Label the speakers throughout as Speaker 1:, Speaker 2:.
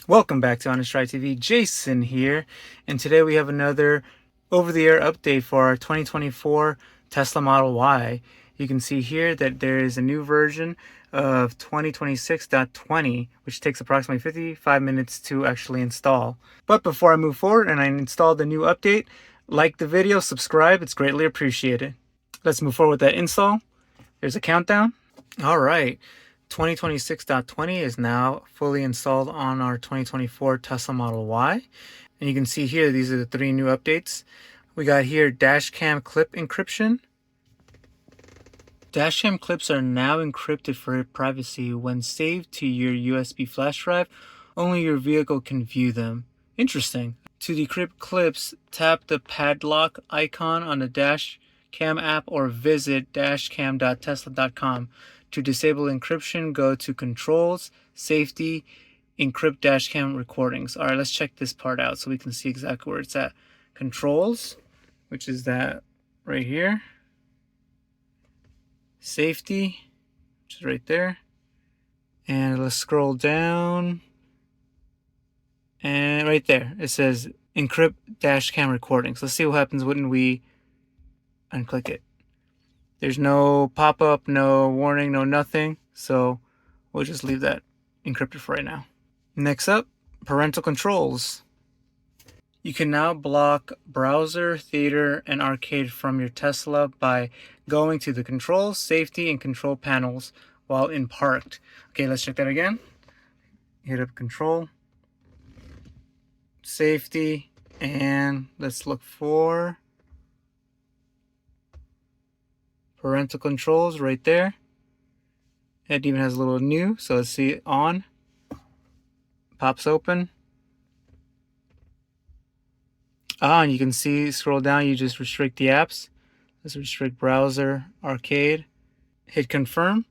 Speaker 1: Welcome back to Honest Try TV. Jason here, and today we have another over-the-air update for our 2024 Tesla Model Y. You can see here that there is a new version of 2026.20, which takes approximately 55 minutes to actually install. But before I move forward and I install the new update, like the video, subscribe, it's greatly appreciated. Let's move forward with that install. There's a countdown. All right. 2026.20 is now fully installed on our 2024 Tesla Model Y. And you can see here, these are the three new updates. We got here Dashcam clip encryption. Dashcam clips are now encrypted for privacy. When saved to your USB flash drive, only your vehicle can view them. Interesting. To decrypt clips, tap the padlock icon on the Dashcam app or visit dashcam.tesla.com. To disable encryption, go to Controls, Safety, Encrypt Dashcam Recordings. All right, let's check this part out so we can see exactly where it's at. Controls, which is that right here. Safety, which is right there. And let's scroll down. And right there, it says Encrypt Dashcam Recordings. Let's see what happens when we unclick it. There's no pop-up, no warning, no nothing. So we'll just leave that encrypted for right now. Next up, parental controls. You can now block browser, theater, and arcade from your Tesla by going to the controls, safety, and control panels while in parked. Okay, let's check that again. Hit up control, safety, and let's look for parental controls right there. It even has a little new, so let's see it on. Pops open. And you can see, scroll down, you just restrict the apps. Let's restrict browser, arcade. Hit confirm.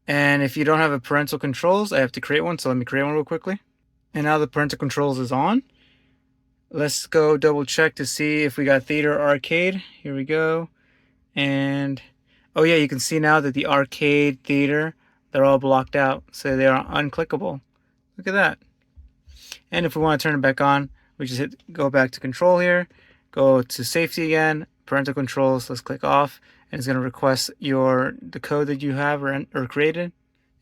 Speaker 1: And if you don't have a parental controls, I have to create one, so let me create one real quickly. And now the parental controls is on. Let's go double check to see if we got theater or arcade. Here we go. And oh yeah, you can see now that the arcade, theater, they're all blocked out, so they are unclickable. Look at that. And if we want to turn it back on, we just hit go back to control here, go to safety again, parental controls, let's click off, and it's going to request the code that you have or created,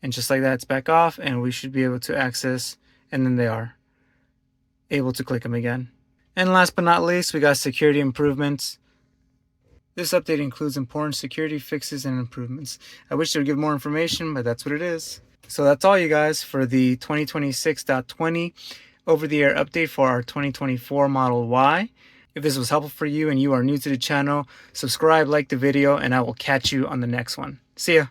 Speaker 1: and just like that, it's back off, and we should be able to access, and then they are able to click them again. And last but not least, we got security improvements. This update includes important security fixes and improvements. I wish they would give more information, but that's what it is. So that's all, you guys, for the 2026.20 over-the-air update for our 2024 Model Y. If this was helpful for you and you are new to the channel, subscribe, like the video, and I will catch you on the next one. See ya.